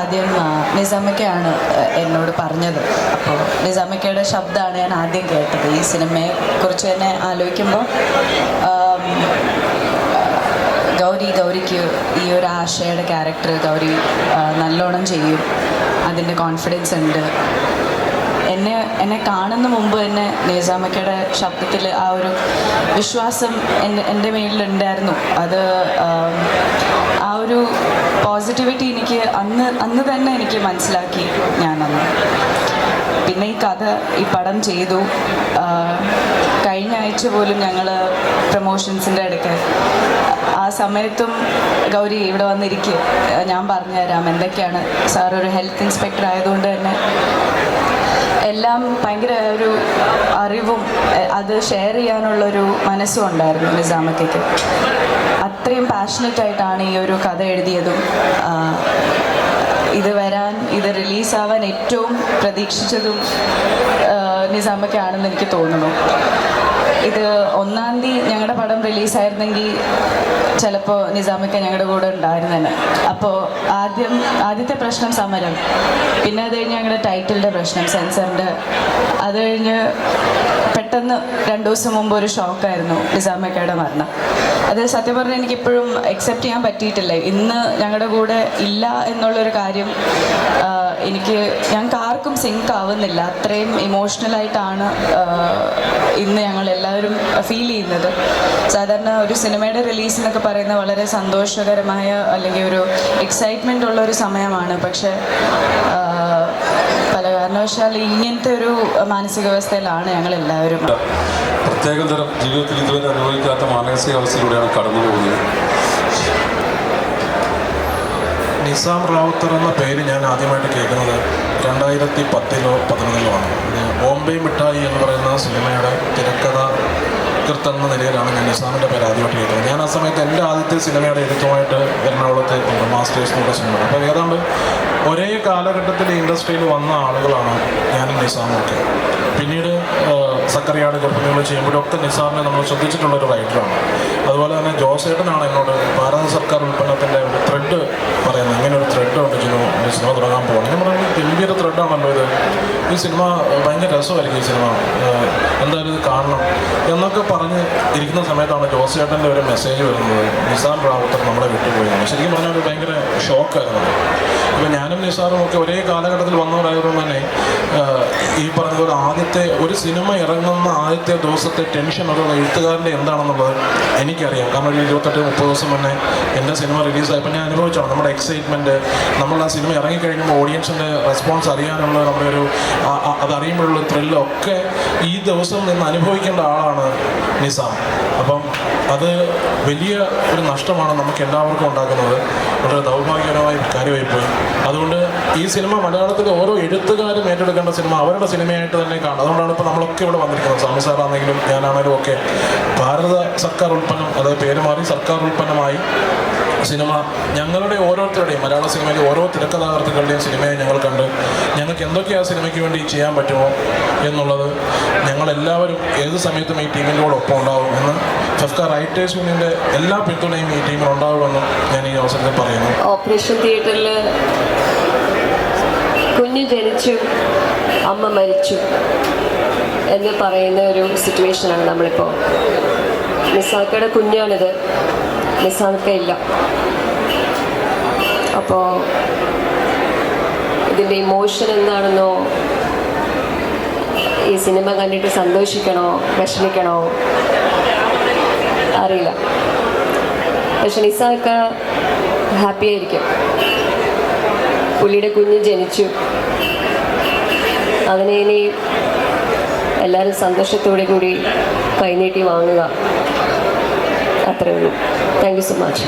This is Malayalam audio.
ആദ്യം നിസാമയ്ക്കാണ് എന്നോട് പറഞ്ഞത്. അപ്പോൾ നിസാമയ്ക്കയുടെ ശബ്ദമാണ് ഞാൻ ആദ്യം കേട്ടത്. ഈ സിനിമയെ കുറിച്ച് തന്നെ ആലോചിക്കുമ്പോൾ ഗൗരിക്ക് ഈ ഒരു ആശയുടെ ക്യാരക്ടർ ഗൗരി നല്ലോണം ചെയ്യും, അതിൻ്റെ കോൺഫിഡൻസ് ഉണ്ട്. എന്നെ കാണുന്ന മുമ്പ് തന്നെ നിസാമയ്ക്കയുടെ ശബ്ദത്തിൽ ആ ഒരു വിശ്വാസം എൻ്റെ മേലിലുണ്ടായിരുന്നു. അത് ആ ഒരു പോസിറ്റിവിറ്റി എനിക്ക് അന്ന് തന്നെ എനിക്ക് മനസ്സിലാക്കി ഞാനന്ന്. പിന്നെ ഈ പടം ചെയ്തു. കഴിഞ്ഞ ആഴ്ച പോലും ഞങ്ങൾ പ്രൊമോഷൻസിൻ്റെ ഇടയ്ക്ക് ആ സമയത്തും ഗൗരി ഇവിടെ വന്നിരിക്കുക, ഞാൻ പറഞ്ഞുതരാം എന്തൊക്കെയാണ്. സാർ ഒരു ഹെൽത്ത് ഇൻസ്പെക്ടർ ആയതുകൊണ്ട് തന്നെ എല്ലാം ഭയങ്കര ഒരു അറിവും അത് ഷെയർ ചെയ്യാനുള്ളൊരു മനസ്സും ഉണ്ടായിരുന്നു നിസാമയ്ക്ക്. അത്രയും പാഷനറ്റ് ആയിട്ടാണ് ഈ ഒരു കഥ എഴുതിയതും ഇത് റിലീസാവാൻ ഏറ്റവും പ്രതീക്ഷിച്ചതും നിസാമയ്ക്കാണെന്ന് എനിക്ക് തോന്നുന്നു. ഇത് 1-ാം തീയതി ഞങ്ങളുടെ പടം റിലീസായിരുന്നെങ്കിൽ ചിലപ്പോൾ നിസാമയ്ക്ക് ഞങ്ങളുടെ കൂടെ ഉണ്ടായിരുന്നേനെ. അപ്പോൾ ആദ്യത്തെ പ്രശ്നം സമരം, പിന്നെ അത് കഴിഞ്ഞ് ഞങ്ങളുടെ ടൈറ്റിലിൻ്റെ പ്രശ്നം, സെൻസറിൻ്റെ. അത് കഴിഞ്ഞ് പെട്ടെന്ന് 2 ദിവസം മുമ്പ് ഒരു ഷോക്കായിരുന്നു നിസാമയ്ക്കയുടെ മരണം. അത് സത്യം പറഞ്ഞാൽ എനിക്കിപ്പോഴും അക്സെപ്റ്റ് ചെയ്യാൻ പറ്റിയിട്ടില്ല. ഇന്ന് ഞങ്ങളുടെ കൂടെ ഇല്ല എന്നുള്ളൊരു കാര്യം ഞങ്ങൾക്ക് ആർക്കും സിങ്ക് ആവുന്നില്ല. അത്രയും ഇമോഷണലായിട്ടാണ് ഇന്ന് ഞങ്ങളെല്ലാവരും ഫീൽ ചെയ്യുന്നത്. സാധാരണ ഒരു സിനിമയുടെ റിലീസ് എന്നൊക്കെ പറയുന്നത് വളരെ സന്തോഷകരമായ അല്ലെങ്കിൽ ഒരു എക്സൈറ്റ്മെൻ്റ് ഉള്ളൊരു സമയമാണ്. പക്ഷേ പല കാരണവശാൽ ഇങ്ങനത്തെ ഒരു മാനസികാവസ്ഥയിലാണ് ഞങ്ങളെല്ലാവരും. പ്രത്യേകം തരം ജീവിതത്തിൽ ഇതുവരെ അനുഭവിക്കാത്ത മാനസികാവസ്ഥയിലൂടെയാണ് കടന്നു പോകുന്നത്. നിസാം റാവുത്തർ എന്ന പേര് ഞാൻ ആദ്യമായിട്ട് കേൾക്കുന്നത് 2010-ലോ 2011-ലോ ആണ്. ബോംബെ മിഠായി എന്ന് പറയുന്ന സിനിമയുടെ തിരക്കഥാകൃത്ത് എന്ന നിലയിലാണ് ഞാൻ നിസാമിൻ്റെ പേര് ആദ്യമായിട്ട് കേൾക്കുന്നത്. ഞാൻ ആ സമയത്ത് എൻ്റെ ആദ്യത്തെ സിനിമയുടെ എഴുത്തുമായിട്ട് എറണാകുളത്ത് മാസ്റ്റേഴ്സ് എന്നുള്ള സിനിമ. അപ്പോൾ ഏതാണ്ട് ഒരേ കാലഘട്ടത്തിൽ ഇൻഡസ്ട്രിയിൽ വന്ന ആളുകളാണ് ഞാനും നിസാമൊക്കെ. പിന്നീട് സക്കറിയാട് ഗർഭിണികൾ ചെയ്യുമ്പോഴൊക്കെ നിസാമിനെ നമ്മൾ ശ്രദ്ധിച്ചിട്ടുള്ളൊരു റൈറ്ററാണ്. അതുപോലെ തന്നെ ജോസേട്ടനാണ് എന്നോട് ഭാരത സർക്കാർ ഉൽപ്പന്നത്തിൻ്റെ ഒരു ത്രെഡ് പറയുന്നത്. ഇങ്ങനെ ഒരു ത്രെഡ് ഉണ്ട് ജിനു, ഈ സിനിമ തുടങ്ങാൻ പോകണം. ഞാൻ പറയുന്നത് ഗംഭീര ത്രെഡാണല്ലോ ഇത്, ഈ സിനിമ ഭയങ്കര രസമായിരിക്കും, ഈ സിനിമ എന്തായാലും ഇത് കാണണം എന്നൊക്കെ പറഞ്ഞ് ഇരിക്കുന്ന സമയത്താണ് ജോസേട്ടൻ്റെ ഒരു മെസ്സേജ് വരുന്നത്, നിസാം റാവുത്തർ നമ്മളെ വിട്ടുപോയി. ശരിക്കും പറഞ്ഞാൽ ഒരു ഭയങ്കര ഷോക്കായിരുന്നു. ഇപ്പം ഞാനും നിസാറും ഒക്കെ ഒരേ കാലഘട്ടത്തിൽ വന്നവരായതുകൊണ്ട് തന്നെ ഈ പറഞ്ഞതുപോലെ ആദ്യത്തെ ഒരു സിനിമ ഇറങ്ങുന്ന ആദ്യത്തെ ദിവസത്തെ ടെൻഷൻ ഒരു എഴുത്തുകാരൻ്റെ എന്താണെന്നുള്ളത് എനിക്കറിയാം. കാരണം ഒരു 28-30 ദിവസം മുന്നേ എൻ്റെ സിനിമ റിലീസായപ്പോൾ ഞാൻ അനുഭവിച്ചാണ് നമ്മുടെ എക്സൈറ്റ്മെൻറ്റ്. നമ്മൾ ആ സിനിമ ഇറങ്ങിക്കഴിയുമ്പോൾ ഓഡിയൻസിൻ്റെ റെസ്പോൺസ് അറിയാനുള്ള നമ്മുടെ ഒരു അതറിയുമ്പോഴുള്ള ത്രില്ലൊക്കെ ഈ ദിവസം നിന്ന് അനുഭവിക്കേണ്ട ആളാണ് നിസാം. അപ്പം അത് വലിയ ഒരു നഷ്ടമാണ് നമുക്ക് എല്ലാവർക്കും ഉണ്ടാക്കുന്നത്. വളരെ ദൗർഭാഗ്യകരമായ കാര്യമായിപ്പോയി. അതുകൊണ്ട് ഈ സിനിമ മലയാളത്തിലെ ഓരോ എഴുത്തുകാരും ഏറ്റെടുക്കേണ്ട സിനിമ അവരുടെ സിനിമയായിട്ട് തന്നെ കാണും. അതുകൊണ്ടാണ് ഇപ്പോൾ നമ്മളൊക്കെ ഇവിടെ വന്നിരിക്കുന്നത്. സ്വാമി സാറാണെങ്കിലും ഞാനാണെങ്കിലും ഒക്കെ ഭാരത സർക്കാർ ഉൽപ്പന്നം, അതായത് പേര് മാറി സർക്കാർ ഉൽപ്പന്നമായി സിനിമ ഞങ്ങളുടെ ഓരോരുത്തരുടെയും മലയാള സിനിമയിലെ ഓരോ തിരക്കഥാകൃത്തുക്കളുടെയും സിനിമയെ ഞങ്ങൾ കണ്ട് ഞങ്ങൾക്ക് എന്തൊക്കെയാണ് ആ സിനിമയ്ക്ക് വേണ്ടി ചെയ്യാൻ പറ്റുമോ എന്നുള്ളത് ഞങ്ങളെല്ലാവരും ഏത് സമയത്തും ഈ ടീമിനോടൊപ്പം ഉണ്ടാവും എന്ന് ഫെഫ്ക റൈറ്റേഴ്സ് യൂണിയൻ്റെ എല്ലാ പിന്തുണയും ഈ ടീമിൽ ഉണ്ടാവുമെന്നും ഞാൻ ഈ അവസരത്തിൽ പറയുന്നു. ഓപ്പറേഷൻ തിയേറ്ററിൽ കുഞ്ഞ് ജനിച്ചു, അമ്മ മരിച്ചു എന്ന് പറയുന്ന ഒരു സിറ്റുവേഷനാണ് നമ്മളിപ്പോൾ. നിസാക്കയുടെ കുഞ്ഞാണിത്, നിസാക്ക ഇല്ല. അപ്പോൾ ഇതിൻ്റെ ഇമോഷൻ എന്താണെന്നോ, ഈ സിനിമ കണ്ടിട്ട് സന്തോഷിക്കണോ വിഷമിക്കണോ അറിയില്ല. പക്ഷെ നിസാക്ക ഹാപ്പി ആയിരിക്കും. പുള്ളിയുടെ കുഞ്ഞ് ജനിച്ചു, അതിനെ ഇനി എല്ലാവരും സന്തോഷത്തോടെ കൂടി കൈനീട്ടി വാങ്ങുക, അത്രയേ ഉള്ളൂ. Thank you so much.